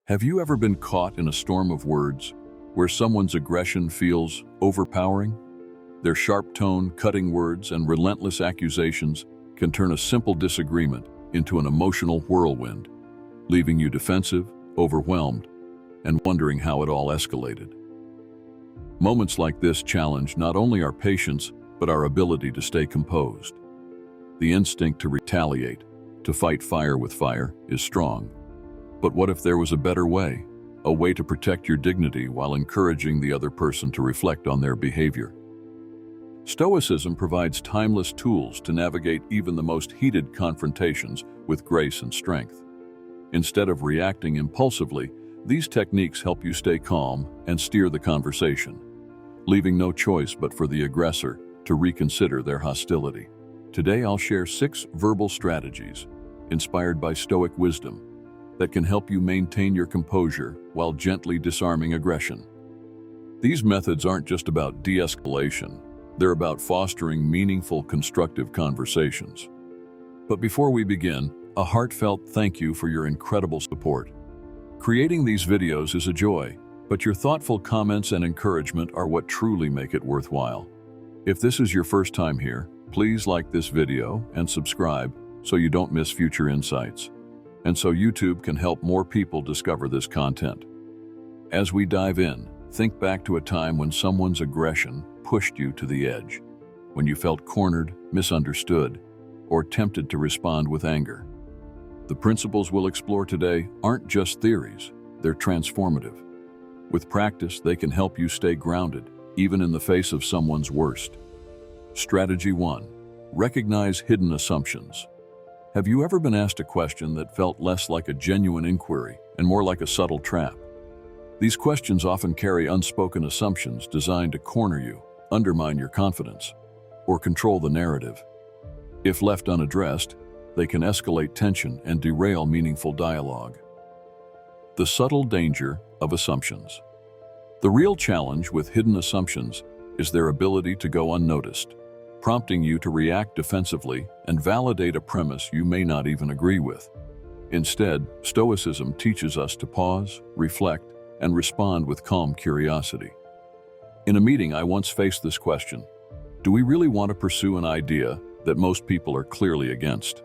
Have you ever been caught in a storm of words where someone's aggression feels overpowering? Their sharp tone, cutting words, and relentless accusations can turn a simple disagreement into an emotional whirlwind, leaving you defensive, overwhelmed, and wondering how it all escalated. Moments like this challenge not only our patience, but our ability to stay composed. The instinct to retaliate, to fight fire with fire, is strong. But what if there was a better way? A way to protect your dignity while encouraging the other person to reflect on their behavior. Stoicism provides timeless tools to navigate even the most heated confrontations with grace and strength. Instead of reacting impulsively, these techniques help you stay calm and steer the conversation, leaving no choice but for the aggressor to reconsider their hostility. Today I'll share 6 verbal strategies, inspired by Stoic wisdom, that can help you maintain your composure while gently disarming aggression. These methods aren't just about de-escalation, they're about fostering meaningful, constructive conversations. But before we begin, a heartfelt thank you for your incredible support. Creating these videos is a joy, but your thoughtful comments and encouragement are what truly make it worthwhile. If this is your first time here, please like this video and subscribe so you don't miss future insights, and so YouTube can help more people discover this content. As we dive in, think back to a time when someone's aggression pushed you to the edge, when you felt cornered, misunderstood, or tempted to respond with anger. The principles we'll explore today aren't just theories, they're transformative. With practice, they can help you stay grounded, even in the face of someone's worst. Strategy 1. Recognize hidden assumptions. Have you ever been asked a question that felt less like a genuine inquiry and more like a subtle trap? These questions often carry unspoken assumptions designed to corner you, undermine your confidence, or control the narrative. If left unaddressed, they can escalate tension and derail meaningful dialogue. The subtle danger of assumptions. The real challenge with hidden assumptions is their ability to go unnoticed, prompting you to react defensively and validate a premise you may not even agree with. Instead, Stoicism teaches us to pause, reflect, and respond with calm curiosity. In a meeting, I once faced this question: do we really want to pursue an idea that most people are clearly against?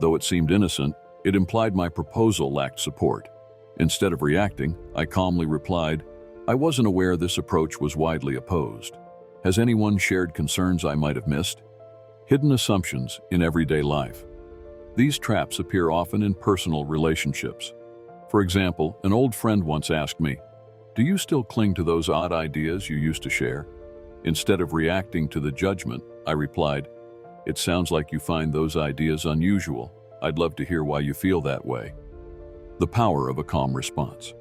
Though it seemed innocent, it implied my proposal lacked support. Instead of reacting, I calmly replied, "I wasn't aware this approach was widely opposed. Has anyone shared concerns I might have missed?" Hidden assumptions in everyday life. These traps appear often in personal relationships. For example, an old friend once asked me, "Do you still cling to those odd ideas you used to share?" Instead of reacting to the judgment, I replied, "It sounds like you find those ideas unusual. I'd love to hear why you feel that way." The power of a calm response.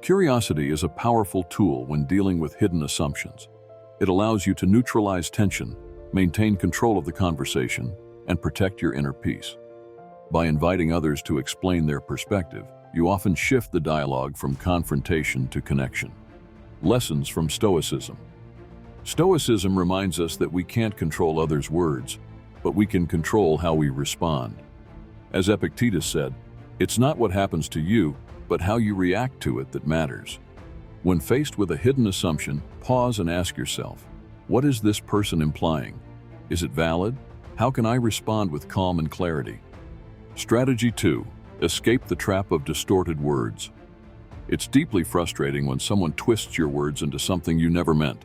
Curiosity is a powerful tool when dealing with hidden assumptions. It allows you to neutralize tension, maintain control of the conversation, and protect your inner peace. By inviting others to explain their perspective, you often shift the dialogue from confrontation to connection. Lessons from Stoicism. Stoicism reminds us that we can't control others' words, but we can control how we respond. As Epictetus said, "It's not what happens to you, but how you react to it that matters." When faced with a hidden assumption, pause and ask yourself, what is this person implying? Is it valid? How can I respond with calm and clarity? Strategy 2. Escape the trap of distorted words. It's deeply frustrating when someone twists your words into something you never meant.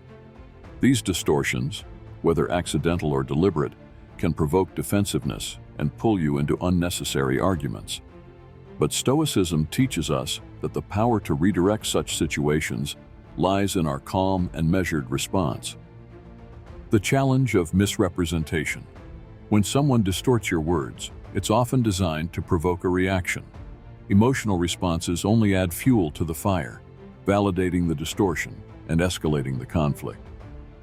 These distortions, whether accidental or deliberate, can provoke defensiveness and pull you into unnecessary arguments. But Stoicism teaches us that the power to redirect such situations lies in our calm and measured response. The challenge of misrepresentation. When someone distorts your words, it's often designed to provoke a reaction. Emotional responses only add fuel to the fire, validating the distortion and escalating the conflict.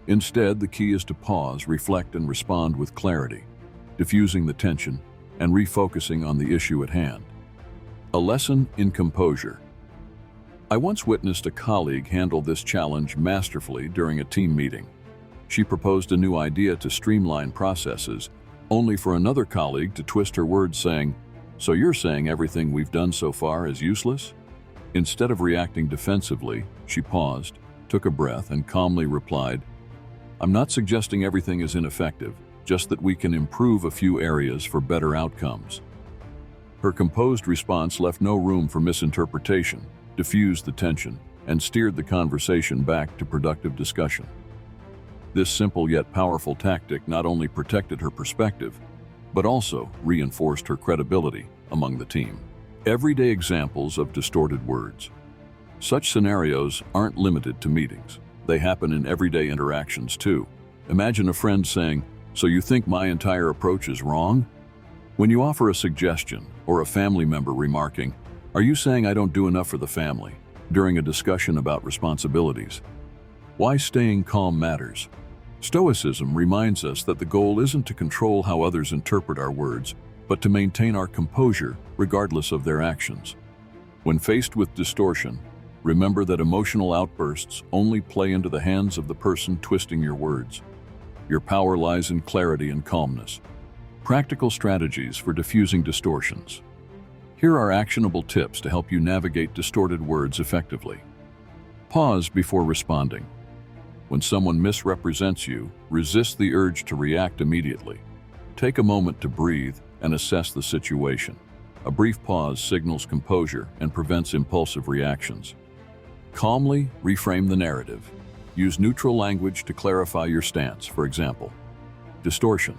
Instead, the key is to pause, reflect, and respond with clarity, diffusing the tension and refocusing on the issue at hand. A lesson in composure. I once witnessed a colleague handle this challenge masterfully during a team meeting. She proposed a new idea to streamline processes, only for another colleague to twist her words saying, So you're saying everything we've done so far is useless? Instead of reacting defensively, she paused, took a breath, and calmly replied, I'm not suggesting everything is ineffective, just that we can improve a few areas for better outcomes. Her composed response left no room for misinterpretation, diffused the tension, and steered the conversation back to productive discussion. This simple yet powerful tactic not only protected her perspective, but also reinforced her credibility among the team. Everyday examples of distorted words. Such scenarios aren't limited to meetings. They happen in everyday interactions too. Imagine a friend saying, "So you think my entire approach is wrong?" When you offer a suggestion, or a family member remarking, "Are you saying I don't do enough for the family?" during a discussion about responsibilities. Why staying calm matters. Stoicism reminds us that the goal isn't to control how others interpret our words, but to maintain our composure regardless of their actions. When faced with distortion, remember that emotional outbursts only play into the hands of the person twisting your words. Your power lies in clarity and calmness. Practical strategies for diffusing distortions. Here are actionable tips to help you navigate distorted words effectively. Pause before responding. When someone misrepresents you, resist the urge to react immediately. Take a moment to breathe and assess the situation. A brief pause signals composure and prevents impulsive reactions. Calmly reframe the narrative. Use neutral language to clarify your stance. For example, distortion.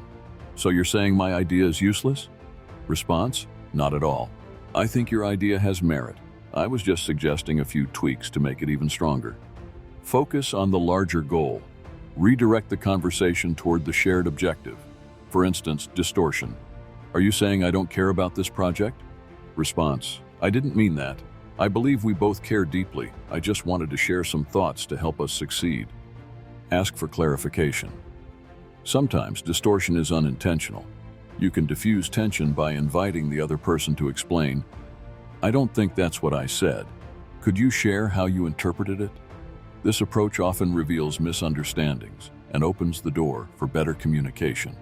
"So you're saying my idea is useless?" Response, "Not at all. I think your idea has merit. I was just suggesting a few tweaks to make it even stronger." Focus on the larger goal. Redirect the conversation toward the shared objective. For instance, distortion. "Are you saying I don't care about this project?" Response, "I didn't mean that. I believe we both care deeply. I just wanted to share some thoughts to help us succeed." Ask for clarification. Sometimes distortion is unintentional. You can diffuse tension by inviting the other person to explain, "I don't think that's what I said. Could you share how you interpreted it?" This approach often reveals misunderstandings and opens the door for better communication.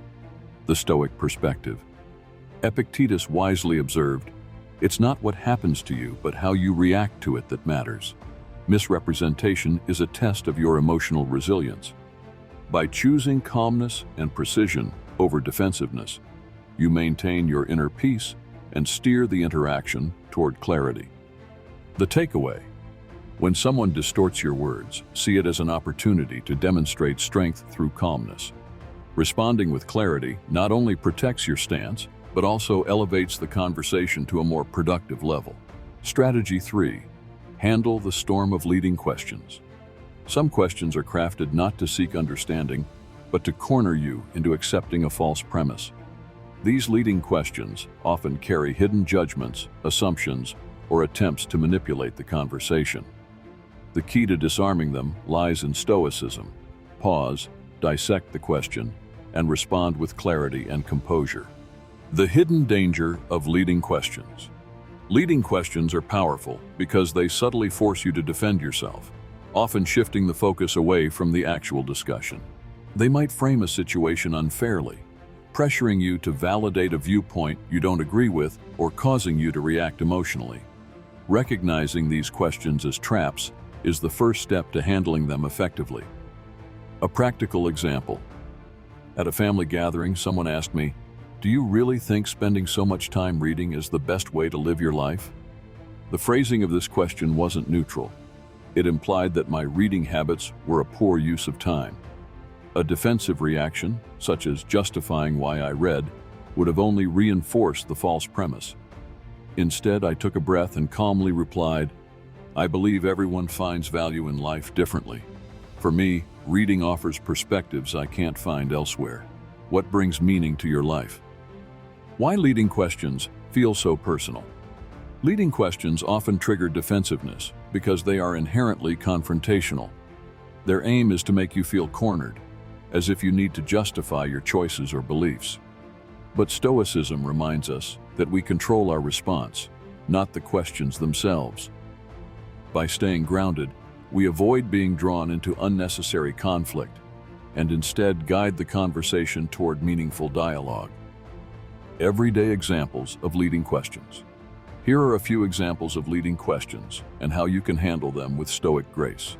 The Stoic perspective. Epictetus wisely observed, "It's not what happens to you, but how you react to it that matters." Misrepresentation is a test of your emotional resilience. By choosing calmness and precision over defensiveness, you maintain your inner peace and steer the interaction toward clarity. The takeaway: when someone distorts your words, see it as an opportunity to demonstrate strength through calmness. Responding with clarity not only protects your stance, but also elevates the conversation to a more productive level. Strategy 3. Handle the storm of leading questions. Some questions are crafted not to seek understanding, but to corner you into accepting a false premise. These leading questions often carry hidden judgments, assumptions, or attempts to manipulate the conversation. The key to disarming them lies in Stoicism. Pause, dissect the question, and respond with clarity and composure. The hidden danger of leading questions. Leading questions are powerful because they subtly force you to defend yourself, often shifting the focus away from the actual discussion. They might frame a situation unfairly, pressuring you to validate a viewpoint you don't agree with or causing you to react emotionally. Recognizing these questions as traps is the first step to handling them effectively. A practical example. At a family gathering, someone asked me, "Do you really think spending so much time reading is the best way to live your life?" The phrasing of this question wasn't neutral. It implied that my reading habits were a poor use of time. A defensive reaction, such as justifying why I read, would have only reinforced the false premise. Instead, I took a breath and calmly replied, "I believe everyone finds value in life differently. For me, reading offers perspectives I can't find elsewhere. What brings meaning to your life?" Why leading questions feel so personal? Leading questions often trigger defensiveness because they are inherently confrontational. Their aim is to make you feel cornered, as if you need to justify your choices or beliefs. But Stoicism reminds us that we control our response, not the questions themselves. By staying grounded, we avoid being drawn into unnecessary conflict and instead guide the conversation toward meaningful dialogue. Everyday examples of leading questions. Here are a few examples of leading questions and how you can handle them with Stoic grace.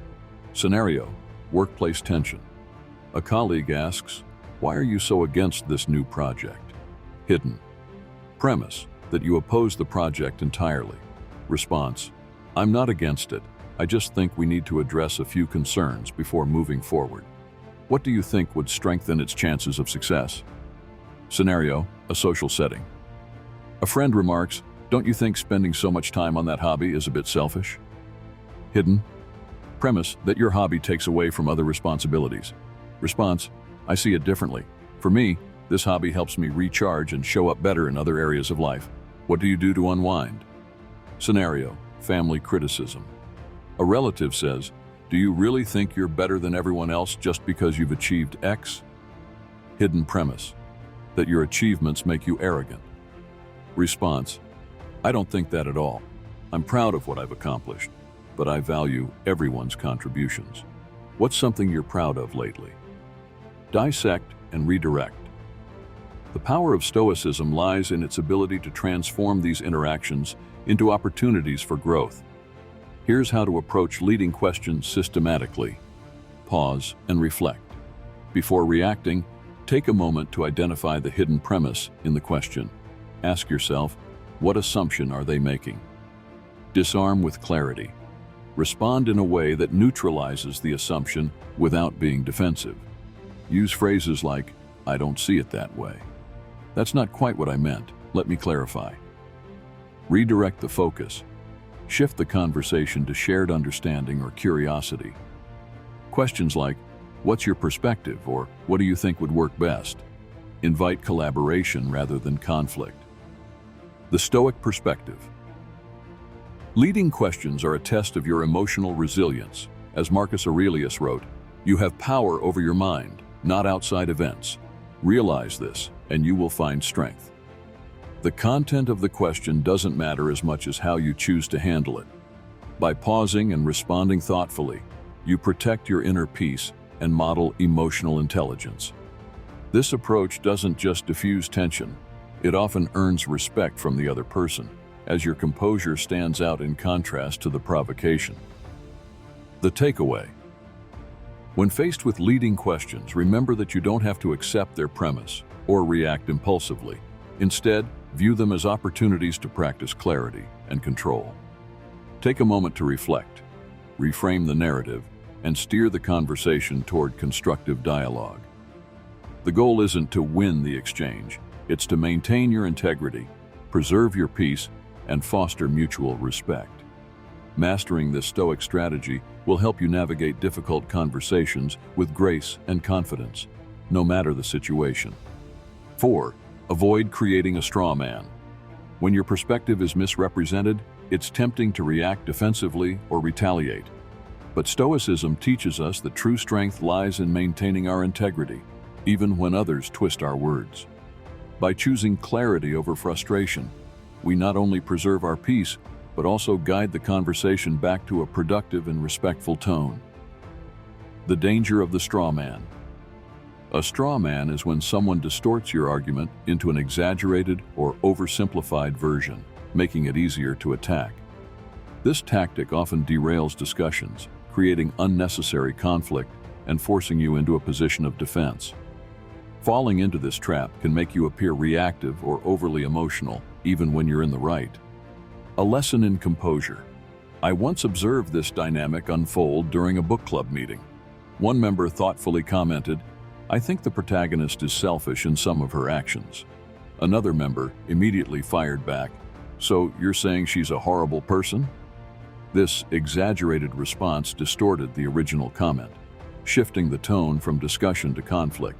Scenario: workplace tension. A colleague asks, "Why are you so against this new project?" Hidden. Premise: that you oppose the project entirely. Response: "I'm not against it. I just think we need to address a few concerns before moving forward. What do you think would strengthen its chances of success?" Scenario: a social setting. A friend remarks, "Don't you think spending so much time on that hobby is a bit selfish?" Hidden. Premise: that your hobby takes away from other responsibilities. Response: "I see it differently. For me, this hobby helps me recharge and show up better in other areas of life. What do you do to unwind?" Scenario: family criticism. A relative says, "Do you really think you're better than everyone else just because you've achieved X?" Hidden premise: that your achievements make you arrogant. Response: "I don't think that at all. I'm proud of what I've accomplished, but I value everyone's contributions. What's something you're proud of lately?" Dissect and redirect. The power of Stoicism lies in its ability to transform these interactions into opportunities for growth. Here's how to approach leading questions systematically. Pause and reflect. Before reacting, take a moment to identify the hidden premise in the question. Ask yourself, what assumption are they making? Disarm with clarity. Respond in a way that neutralizes the assumption without being defensive. Use phrases like, "I don't see it that way. That's not quite what I meant. Let me clarify." Redirect the focus. Shift the conversation to shared understanding or curiosity. Questions like, "What's your perspective?" or "What do you think would work best?" invite collaboration rather than conflict. The Stoic perspective. Leading questions are a test of your emotional resilience. As Marcus Aurelius wrote, "You have power over your mind, not outside events. Realize this, and you will find strength." The content of the question doesn't matter as much as how you choose to handle it. By pausing and responding thoughtfully, you protect your inner peace and model emotional intelligence. This approach doesn't just diffuse tension, it often earns respect from the other person, as your composure stands out in contrast to the provocation. The takeaway. When faced with leading questions, remember that you don't have to accept their premise or react impulsively. Instead, view them as opportunities to practice clarity and control. Take a moment to reflect, reframe the narrative, and steer the conversation toward constructive dialogue. The goal isn't to win the exchange, it's to maintain your integrity, preserve your peace, and foster mutual respect. Mastering this Stoic strategy will help you navigate difficult conversations with grace and confidence, no matter the situation. 4. Avoid creating a straw man. When your perspective is misrepresented, it's tempting to react defensively or retaliate. But Stoicism teaches us that true strength lies in maintaining our integrity, even when others twist our words. By choosing clarity over frustration, we not only preserve our peace, but also guide the conversation back to a productive and respectful tone. The danger of the straw man. A straw man is when someone distorts your argument into an exaggerated or oversimplified version, making it easier to attack. This tactic often derails discussions, creating unnecessary conflict and forcing you into a position of defense. Falling into this trap can make you appear reactive or overly emotional, even when you're in the right. A lesson in composure. I once observed this dynamic unfold during a book club meeting. One member thoughtfully commented, "I think the protagonist is selfish in some of her actions." Another member immediately fired back, "So you're saying she's a horrible person?" This exaggerated response distorted the original comment, shifting the tone from discussion to conflict.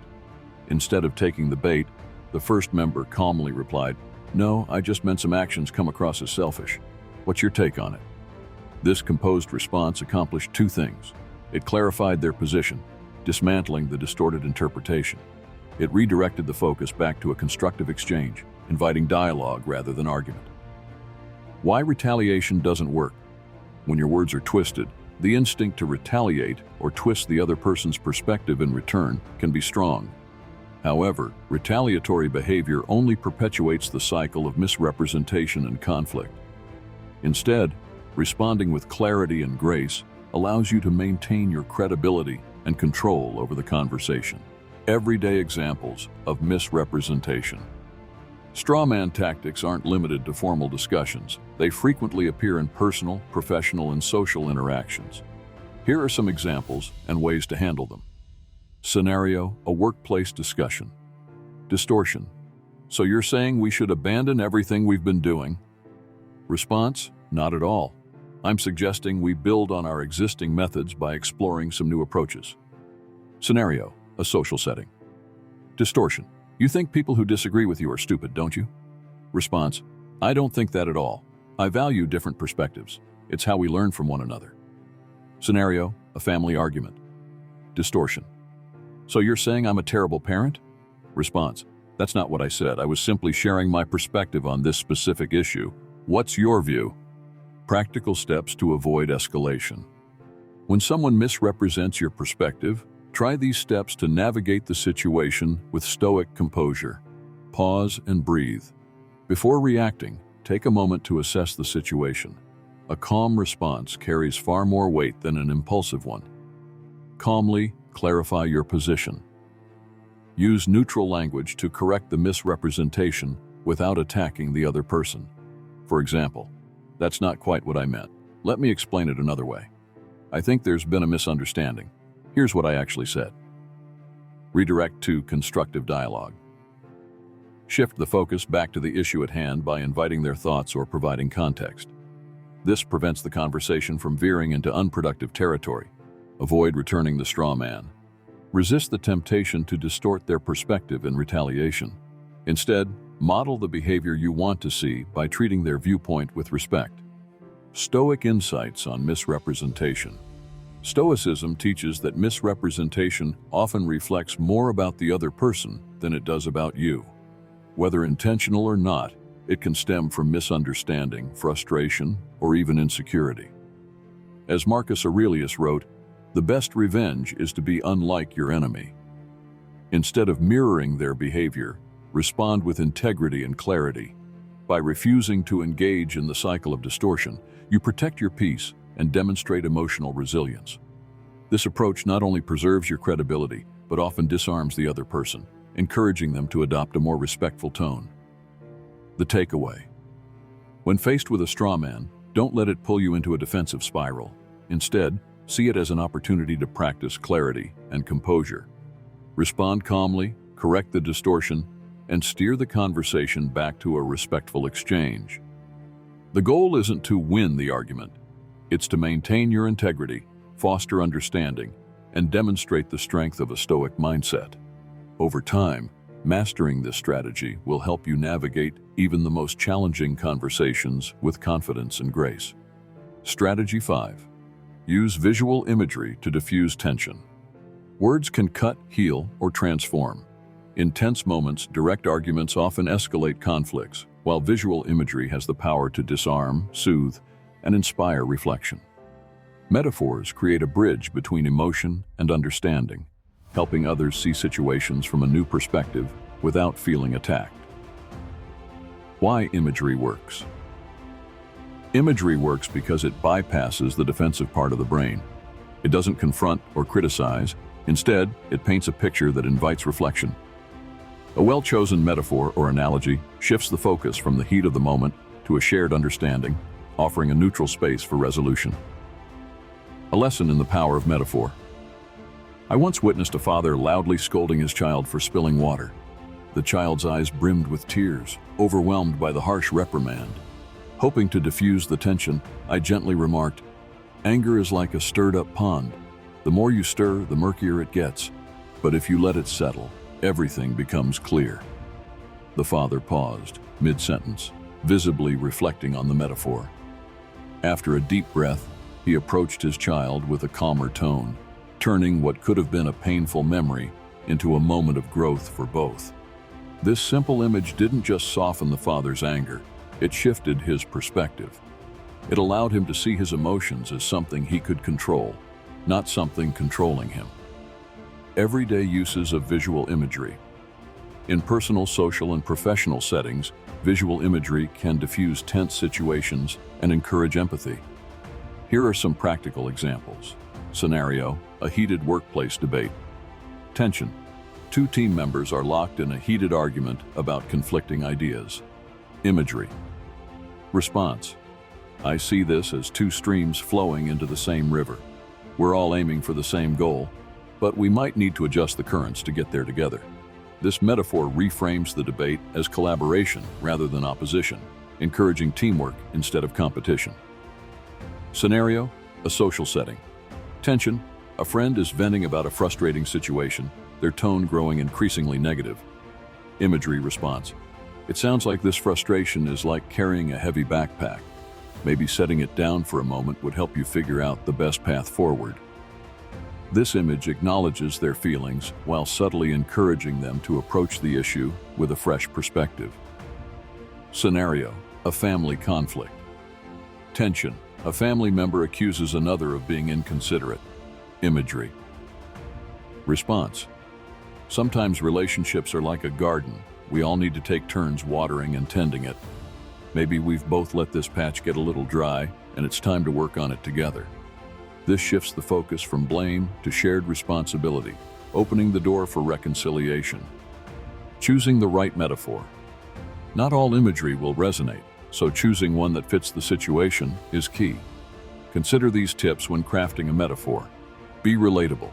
Instead of taking the bait, the first member calmly replied, "No, I just meant some actions come across as selfish. What's your take on it?" This composed response accomplished two things. It clarified their position, dismantling the distorted interpretation. It redirected the focus back to a constructive exchange, inviting dialogue rather than argument. Why retaliation doesn't work. When your words are twisted, the instinct to retaliate or twist the other person's perspective in return can be strong. However, retaliatory behavior only perpetuates the cycle of misrepresentation and conflict. Instead, responding with clarity and grace allows you to maintain your credibility and control over the conversation. Everyday examples of misrepresentation. Strawman tactics aren't limited to formal discussions. They frequently appear in personal, professional, and social interactions. Here are some examples and ways to handle them. Scenario: a workplace discussion. Distortion: so you're saying we should abandon everything we've been doing? Response: not at all. I'm suggesting we build on our existing methods by exploring some new approaches. Scenario: a social setting. Distortion: you think people who disagree with you are stupid, don't you? Response: I don't think that at all. I value different perspectives. It's how we learn from one another. Scenario: a family argument. Distortion: so you're saying I'm a terrible parent? Response: that's not what I said. I was simply sharing my perspective on this specific issue. What's your view? Practical steps to avoid escalation. When someone misrepresents your perspective, try these steps to navigate the situation with stoic composure. Pause and breathe. Before reacting, take a moment to assess the situation. A calm response carries far more weight than an impulsive one. Calmly clarify your position. Use neutral language to correct the misrepresentation without attacking the other person. For example, "That's not quite what I meant. Let me explain it another way. I think there's been a misunderstanding. Here's what I actually said." Redirect to constructive dialogue. Shift the focus back to the issue at hand by inviting their thoughts or providing context. This prevents the conversation from veering into unproductive territory. Avoid returning the straw man. Resist the temptation to distort their perspective in retaliation. Instead, model the behavior you want to see by treating their viewpoint with respect. Stoic insights on misrepresentation. Stoicism teaches that misrepresentation often reflects more about the other person than it does about you. Whether intentional or not, it can stem from misunderstanding, frustration, or even insecurity. As Marcus Aurelius wrote, "The best revenge is to be unlike your enemy." Instead of mirroring their behavior, respond with integrity and clarity. By refusing to engage in the cycle of distortion, you protect your peace and demonstrate emotional resilience. This approach not only preserves your credibility, but often disarms the other person, encouraging them to adopt a more respectful tone. The takeaway: when faced with a straw man, don't let it pull you into a defensive spiral. Instead, see it as an opportunity to practice clarity and composure. Respond calmly, correct the distortion, and steer the conversation back to a respectful exchange. The goal isn't to win the argument. It's to maintain your integrity, foster understanding, and demonstrate the strength of a stoic mindset. Over time, mastering this strategy will help you navigate even the most challenging conversations with confidence and grace. Strategy 5. Use visual imagery to diffuse tension. Words can cut, heal, or transform. In tense moments, direct arguments often escalate conflicts, while visual imagery has the power to disarm, soothe, and inspire reflection. Metaphors create a bridge between emotion and understanding, helping others see situations from a new perspective without feeling attacked. Why imagery works. Imagery works because it bypasses the defensive part of the brain. It doesn't confront or criticize. Instead, it paints a picture that invites reflection. A well-chosen metaphor or analogy shifts the focus from the heat of the moment to a shared understanding, offering a neutral space for resolution. A lesson in the power of metaphor. I once witnessed a father loudly scolding his child for spilling water. The child's eyes brimmed with tears, overwhelmed by the harsh reprimand. Hoping to diffuse the tension, I gently remarked, "Anger is like a stirred-up pond. The more you stir, the murkier it gets. But if you let it settle, everything becomes clear." The father paused, mid-sentence, visibly reflecting on the metaphor. After a deep breath, he approached his child with a calmer tone, turning what could have been a painful memory into a moment of growth for both. This simple image didn't just soften the father's anger, it shifted his perspective. It allowed him to see his emotions as something he could control, not something controlling him. Everyday uses of visual imagery. In personal, social, and professional settings, visual imagery can diffuse tense situations and encourage empathy. Here are some practical examples. Scenario: a heated workplace debate. Tension: two team members are locked in a heated argument about conflicting ideas. Imagery. Response: I see this as two streams flowing into the same river. We're all aiming for the same goal, but we might need to adjust the currents to get there together. This metaphor reframes the debate as collaboration rather than opposition, encouraging teamwork instead of competition. Scenario: a social setting. Tension: a friend is venting about a frustrating situation, their tone growing increasingly negative. Imagery response: it sounds like this frustration is like carrying a heavy backpack. Maybe setting it down for a moment would help you figure out the best path forward. This image acknowledges their feelings while subtly encouraging them to approach the issue with a fresh perspective. Scenario: a family conflict. Tension: a family member accuses another of being inconsiderate. Imagery. Response: sometimes relationships are like a garden. We all need to take turns watering and tending it. Maybe we've both let this patch get a little dry, and it's time to work on it together. This shifts the focus from blame to shared responsibility, opening the door for reconciliation. Choosing the right metaphor. Not all imagery will resonate, so choosing one that fits the situation is key. Consider these tips when crafting a metaphor. Be relatable.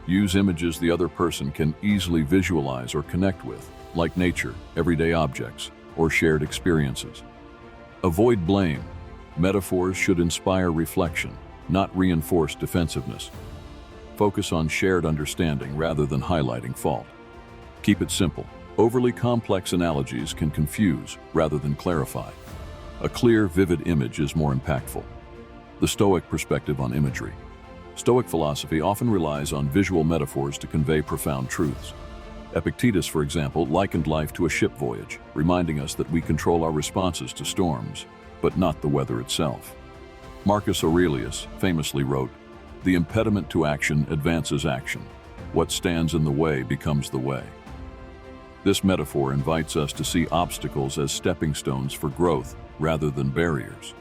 Use images the other person can easily visualize or connect with, like nature, everyday objects, or shared experiences. Avoid blame. Metaphors should inspire reflection, not reinforce defensiveness. Focus on shared understanding rather than highlighting fault. Keep it simple. Overly complex analogies can confuse rather than clarify. A clear, vivid image is more impactful. The Stoic perspective on imagery. Stoic philosophy often relies on visual metaphors to convey profound truths. Epictetus, for example, likened life to a ship voyage, reminding us that we control our responses to storms, but not the weather itself. Marcus Aurelius famously wrote, "The impediment to action advances action. What stands in the way becomes the way." This metaphor invites us to see obstacles as stepping stones for growth rather than barriers.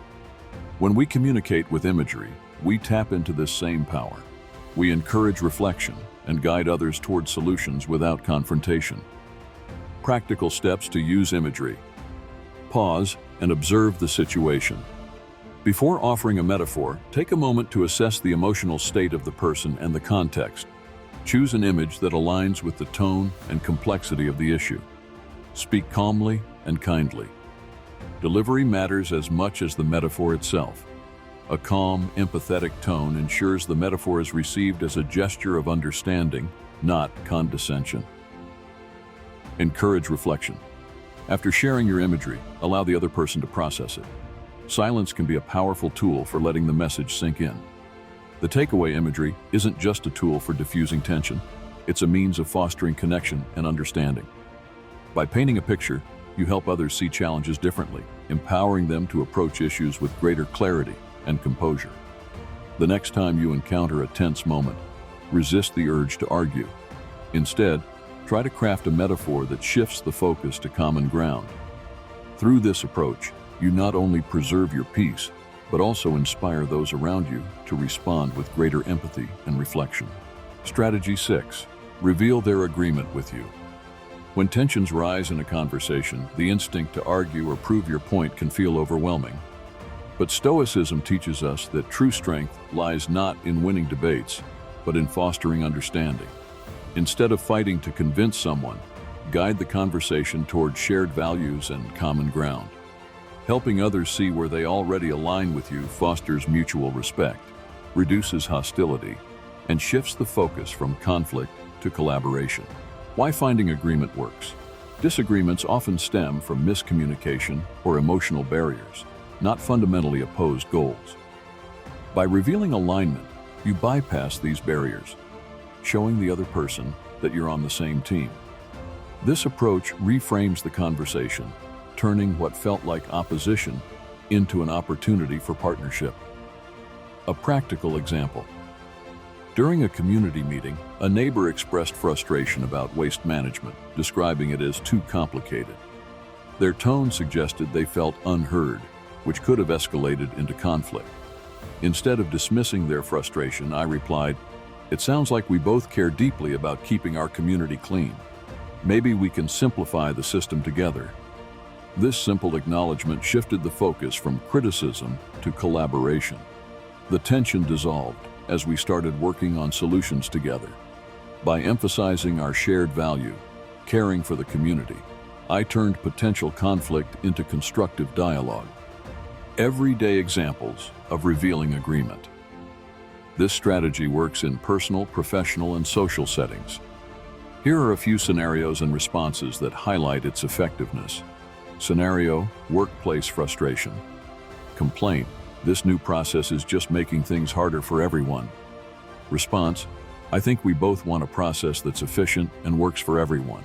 When we communicate with imagery, we tap into this same power. We encourage reflection and guide others toward solutions without confrontation. Practical steps to use imagery. Pause and observe the situation. Before offering a metaphor, take a moment to assess the emotional state of the person and the context. Choose an image that aligns with the tone and complexity of the issue. Speak calmly and kindly. Delivery matters as much as the metaphor itself. A calm, empathetic tone ensures the metaphor is received as a gesture of understanding, not condescension. Encourage reflection. After sharing your imagery, allow the other person to process it. Silence can be a powerful tool for letting the message sink in. The takeaway imagery isn't just a tool for diffusing tension, it's a means of fostering connection and understanding. By painting a picture, you help others see challenges differently, empowering them to approach issues with greater clarity and composure. The next time you encounter a tense moment, resist the urge to argue. Instead, try to craft a metaphor that shifts the focus to common ground. Through this approach, you not only preserve your peace, but also inspire those around you to respond with greater empathy and reflection. Strategy 6. Reveal their agreement with you. When tensions rise in a conversation, the instinct to argue or prove your point can feel overwhelming. But Stoicism teaches us that true strength lies not in winning debates, but in fostering understanding. Instead of fighting to convince someone, guide the conversation toward shared values and common ground. Helping others see where they already align with you fosters mutual respect, reduces hostility, and shifts the focus from conflict to collaboration. Why finding agreement works? Disagreements often stem from miscommunication or emotional barriers, not fundamentally opposed goals. By revealing alignment, you bypass these barriers, showing the other person that you're on the same team. This approach reframes the conversation, turning what felt like opposition into an opportunity for partnership. A practical example. During a community meeting, a neighbor expressed frustration about waste management, describing it as too complicated. Their tone suggested they felt unheard, which could have escalated into conflict. Instead of dismissing their frustration, I replied, "It sounds like we both care deeply about keeping our community clean. Maybe we can simplify the system together." This simple acknowledgement shifted the focus from criticism to collaboration. The tension dissolved as we started working on solutions together. By emphasizing our shared value, caring for the community, I turned potential conflict into constructive dialogue. Everyday examples of revealing agreement. This strategy works in personal, professional, and social settings. Here are a few scenarios and responses that highlight its effectiveness. Scenario: workplace frustration. Complaint: "This new process is just making things harder for everyone." Response: "I think we both want a process that's efficient and works for everyone.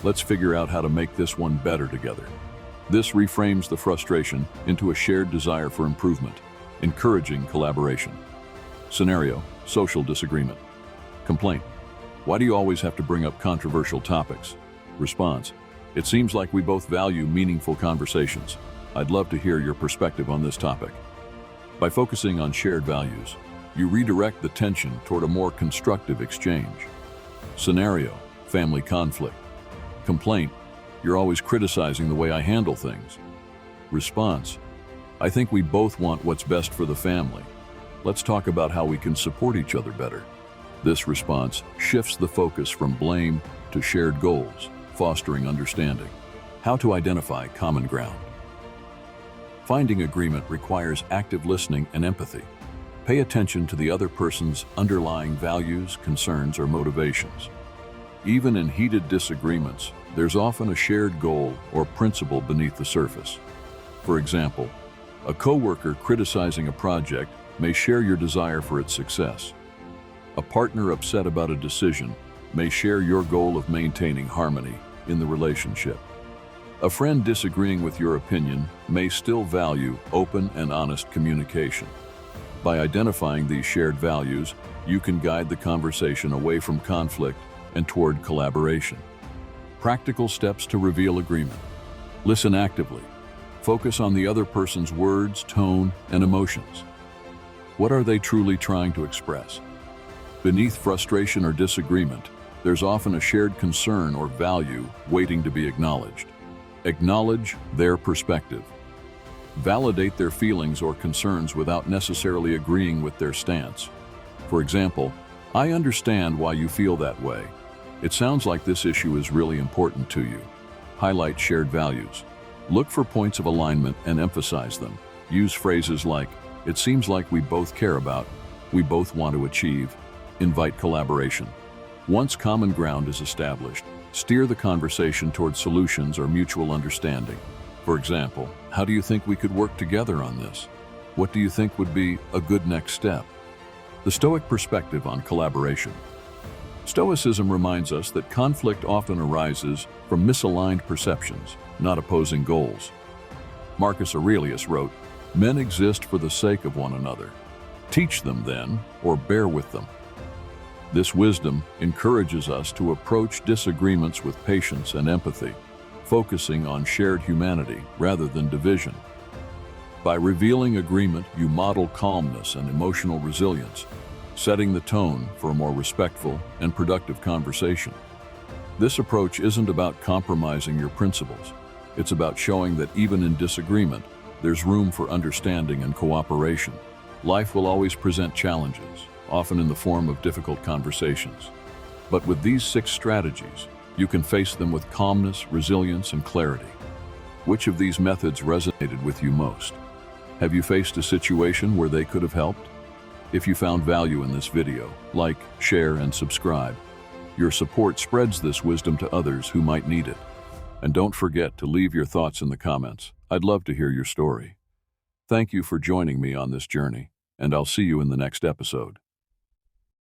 Let's figure out how to make this one better together." This reframes the frustration into a shared desire for improvement, encouraging collaboration. Scenario: social disagreement. Complaint: "Why do you always have to bring up controversial topics?" Response: "It seems like we both value meaningful conversations. I'd love to hear your perspective on this topic." By focusing on shared values, you redirect the tension toward a more constructive exchange. Scenario: family conflict. Complaint: "You're always criticizing the way I handle things." Response: "I think we both want what's best for the family. Let's talk about how we can support each other better." This response shifts the focus from blame to shared goals, fostering understanding. How to identify common ground. Finding agreement requires active listening and empathy. Pay attention to the other person's underlying values, concerns, or motivations. Even in heated disagreements, there's often a shared goal or principle beneath the surface. For example, a coworker criticizing a project may share your desire for its success. A partner upset about a decision may share your goal of maintaining harmony in the relationship. A friend disagreeing with your opinion may still value open and honest communication. By identifying these shared values, you can guide the conversation away from conflict and toward collaboration. Practical steps to reveal agreement. Listen actively. Focus on the other person's words, tone, and emotions. What are they truly trying to express? Beneath frustration or disagreement, there's often a shared concern or value waiting to be acknowledged. Acknowledge their perspective. Validate their feelings or concerns without necessarily agreeing with their stance. For example, "I understand why you feel that way. It sounds like this issue is really important to you." Highlight shared values. Look for points of alignment and emphasize them. Use phrases like, "It seems like we both care about," "we both want to achieve." Invite collaboration. Once common ground is established, steer the conversation toward solutions or mutual understanding. For example, "How do you think we could work together on this? What do you think would be a good next step?" The Stoic perspective on collaboration. Stoicism reminds us that conflict often arises from misaligned perceptions, not opposing goals. Marcus Aurelius wrote, "Men exist for the sake of one another. Teach them then, or bear with them." This wisdom encourages us to approach disagreements with patience and empathy, focusing on shared humanity rather than division. By revealing agreement, you model calmness and emotional resilience, setting the tone for a more respectful and productive conversation. This approach isn't about compromising your principles. It's about showing that even in disagreement, there's room for understanding and cooperation. Life will always present challenges, often in the form of difficult conversations. But with these 6 strategies, you can face them with calmness, resilience, and clarity. Which of these methods resonated with you most? Have you faced a situation where they could have helped? If you found value in this video, like, share, and subscribe. Your support spreads this wisdom to others who might need it. And don't forget to leave your thoughts in the comments. I'd love to hear your story. Thank you for joining me on this journey, and I'll see you in the next episode.